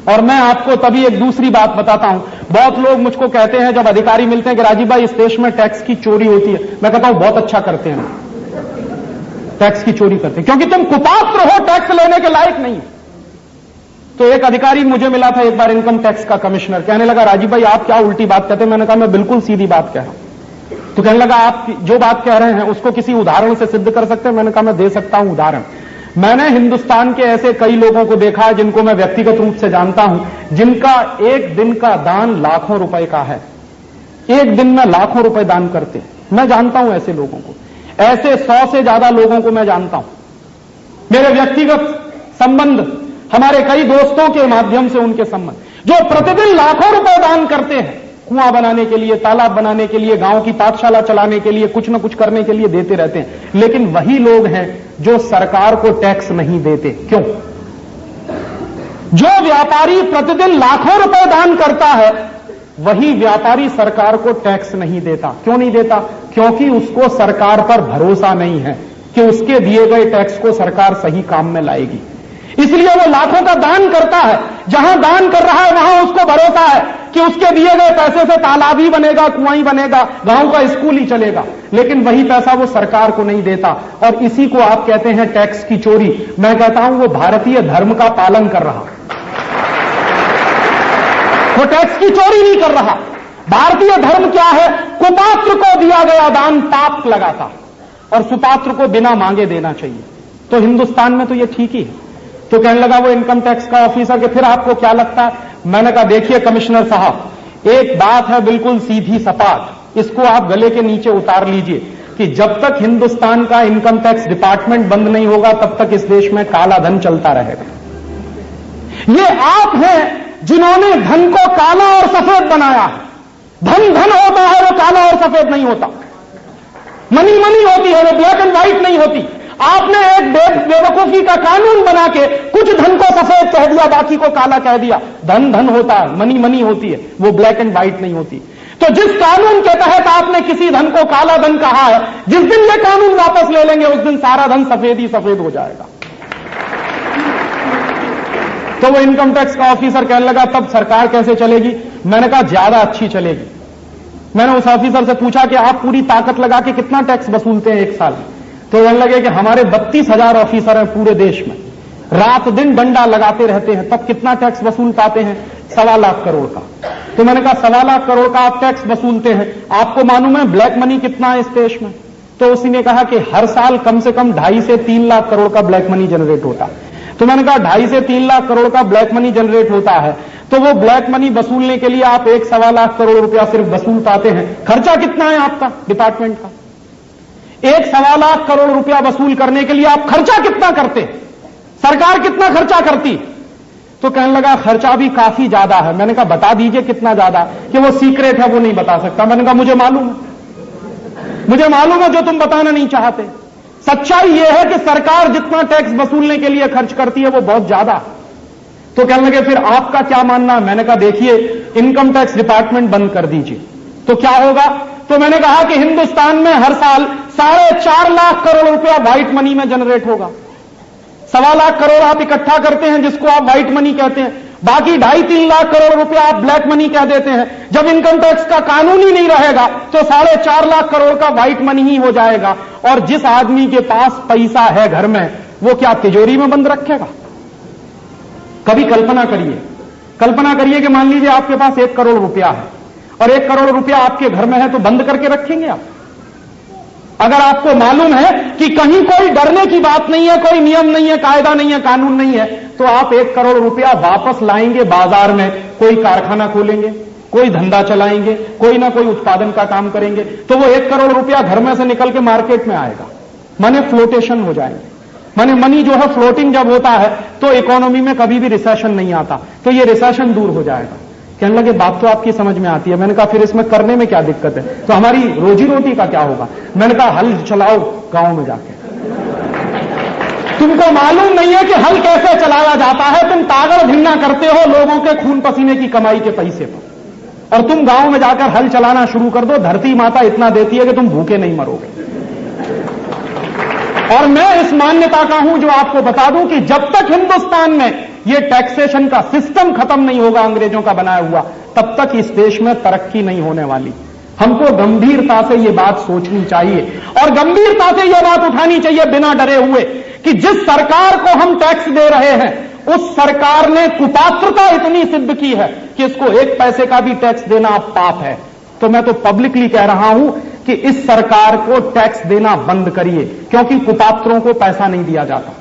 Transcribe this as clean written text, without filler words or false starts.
और मैं आपको तभी एक दूसरी बात बताता हूं। बहुत लोग मुझको कहते हैं, जब अधिकारी मिलते हैं, कि राजीव भाई इस देश में टैक्स की चोरी होती है। मैं कहता हूं बहुत अच्छा करते हैं, टैक्स की चोरी करते हैं, क्योंकि तुम कुपात्र हो, टैक्स लेने के लायक नहीं। तो एक अधिकारी मुझे मिला था एक बार, इनकम टैक्स का कमिश्नर, कहने लगा राजीव भाई आप क्या उल्टी बात कहते हैं। मैंने कहा मैं बिल्कुल सीधी बात कह रहा हूं। तो कहने लगा आप जो बात कह रहे हैं उसको किसी उदाहरण से सिद्ध कर सकते हैं। मैंने कहा मैं दे सकता हूं उदाहरण। मैंने हिंदुस्तान के ऐसे कई लोगों को देखा है जिनको मैं व्यक्तिगत रूप से जानता हूं, जिनका एक दिन का दान लाखों रुपए का है। एक दिन में लाखों रुपए दान करते हैं। मैं जानता हूं ऐसे लोगों को, ऐसे 100 से ज्यादा लोगों को मैं जानता हूं। मेरे व्यक्तिगत संबंध, हमारे कई दोस्तों के माध्यम से उनके संबंध, जो प्रतिदिन लाखों रुपए दान करते हैं, कुआं बनाने के लिए, तालाब बनाने के लिए, गांव की पाठशाला चलाने के लिए, कुछ न कुछ करने के लिए देते रहते हैं। लेकिन वही लोग हैं जो सरकार को टैक्स नहीं देते। क्यों? जो व्यापारी प्रतिदिन लाखों रुपए दान करता है, वही व्यापारी सरकार को टैक्स नहीं देता। क्यों नहीं देता? क्योंकि उसको सरकार पर भरोसा नहीं है कि उसके दिए गए टैक्स को सरकार सही काम में लाएगी। इसलिए वो लाखों का दान करता है। जहां दान कर रहा है वहां उसको भरोसा है कि उसके दिए गए पैसे से तालाब ही बनेगा, कुआं ही बनेगा, गांव का स्कूल ही चलेगा। लेकिन वही पैसा वो सरकार को नहीं देता, और इसी को आप कहते हैं टैक्स की चोरी। मैं कहता हूं वो भारतीय धर्म का पालन कर रहा, वो टैक्स की चोरी नहीं कर रहा। भारतीय धर्म क्या है? कुपात्र को दिया गया दान पाप लगाता, और सुपात्र को बिना मांगे देना चाहिए। तो हिंदुस्तान में तो ये ठीक ही है। तो कहने लगा वो इनकम टैक्स का ऑफिसर कि फिर आपको क्या लगता है? मैंने कहा देखिए कमिश्नर साहब, एक बात है बिल्कुल सीधी सपाट, इसको आप गले के नीचे उतार लीजिए कि जब तक हिंदुस्तान का इनकम टैक्स डिपार्टमेंट बंद नहीं होगा तब तक इस देश में काला धन चलता रहेगा। ये आप हैं जिन्होंने धन को काला और सफेद बनाया। धन धन होता है, वो काला और सफेद नहीं होता। मनी मनी होती है, वो ब्लैक एंड व्हाइट नहीं होती। आपने एक बेवकूफी का कानून बना के कुछ धन को सफेद कह दिया, बाकी को काला कह दिया। धन धन होता है, मनी मनी होती है, वो ब्लैक एंड व्हाइट नहीं होती। तो जिस कानून के तहत आपने किसी धन को काला धन कहा है, जिस दिन ये कानून वापस ले लेंगे उस दिन सारा धन सफेद ही सफेद हो जाएगा। तो वो इनकम टैक्स का ऑफिसर कहने लगा तब सरकार कैसे चलेगी? मैंने कहा ज्यादा अच्छी चलेगी। मैंने उस ऑफिसर से पूछा कि आप पूरी ताकत लगा के कितना टैक्स वसूलते हैं एक साल? तो कहने लगे कि हमारे 32,000 ऑफिसर हैं पूरे देश में, रात दिन डंडा लगाते रहते हैं, तब कितना टैक्स वसूल पाते हैं? 1.25 लाख करोड़ का। तो मैंने कहा 1.25 लाख करोड़ का आप टैक्स वसूलते हैं, आपको मालूम है ब्लैक मनी कितना है इस देश में? तो उसी ने कहा कि हर साल कम से कम 2.5 से 3 लाख करोड़ का ब्लैक मनी जनरेट होता है। तो मैंने कहा 2.5 से 3 लाख करोड़ का ब्लैक मनी जनरेट होता है, तो वो ब्लैक मनी वसूलने के लिए आप 1.25 लाख करोड़ रुपया सिर्फ वसूल पाते हैं। खर्चा कितना है आपका डिपार्टमेंट का? 1.25 लाख करोड़ रुपया वसूल करने के लिए आप खर्चा कितना करते? सरकार कितना खर्चा करती? तो कहने लगा खर्चा भी काफी ज्यादा है। मैंने कहा बता दीजिए कितना ज्यादा? कि वो सीक्रेट है, वो नहीं बता सकता। मैंने कहा मुझे मालूम है जो तुम बताना नहीं चाहते। सच्चाई यह है कि सरकार जितना टैक्स वसूलने के लिए खर्च करती है वो बहुत ज्यादा। तो कहने लगे फिर आपका क्या मानना है? मैंने कहा देखिए इनकम टैक्स डिपार्टमेंट बंद कर दीजिए तो क्या होगा? तो मैंने कहा कि हिंदुस्तान में हर साल 4.5 लाख करोड़ रुपया व्हाइट मनी में जनरेट होगा। 1.25 लाख करोड़ आप इकट्ठा करते हैं जिसको आप व्हाइट मनी कहते हैं, बाकी 2.5-3 लाख करोड़ रुपया आप ब्लैक मनी कह देते हैं। जब इनकम टैक्स का कानून ही नहीं रहेगा तो 4.5 लाख करोड़ का व्हाइट मनी ही हो जाएगा। और जिस आदमी के पास पैसा है घर में, वो क्या तिजोरी में बंद रखेगा? कभी कल्पना करिए कि मान लीजिए आपके पास 1 करोड़ रुपया है और 1 करोड़ रुपया आपके घर में है, तो बंद करके रखेंगे आप? अगर आपको मालूम है कि कहीं कोई डरने की बात नहीं है, कोई नियम नहीं है, कायदा नहीं है, कानून नहीं है, तो आप 1 करोड़ रुपया वापस लाएंगे बाजार में, कोई कारखाना खोलेंगे, कोई धंधा चलाएंगे, कोई ना कोई उत्पादन का काम करेंगे, तो वो 1 करोड़ रुपया घर में से निकल के मार्केट में आएगा। माने फ्लोटेशन हो जाएंगे। माने मनी जो है फ्लोटिंग जब होता है तो इकोनॉमी में कभी भी रिसेशन नहीं आता, तो ये रिसेशन दूर हो जाएगा। कहने लगे बात तो आपकी समझ में आती है। मैंने कहा फिर इसमें करने में क्या दिक्कत है? तो हमारी रोजी रोटी का क्या होगा? मैंने कहा हल चलाओ गांव में जाके। तुमको मालूम नहीं है कि हल कैसे चलाया जाता है, तुम तागड़ धिन्ना करते हो लोगों के खून पसीने की कमाई के पैसे पर, और तुम गांव में जाकर हल चलाना शुरू कर दो, धरती माता इतना देती है कि तुम भूखे नहीं मरोगे। और मैं इस मान्यता का हूं जो आपको बता दूं कि जब तक हिंदुस्तान में ये टैक्सेशन का सिस्टम खत्म नहीं होगा अंग्रेजों का बनाया हुआ, तब तक इस देश में तरक्की नहीं होने वाली। हमको गंभीरता से ये बात सोचनी चाहिए और गंभीरता से ये बात उठानी चाहिए बिना डरे हुए कि जिस सरकार को हम टैक्स दे रहे हैं उस सरकार ने कुपात्रता इतनी सिद्ध की है कि इसको 1 पैसे का भी टैक्स देना अब पाप है। तो मैं तो पब्लिकली कह रहा हूं कि इस सरकार को टैक्स देना बंद करिए, क्योंकि कुपात्रों को पैसा नहीं दिया जाता।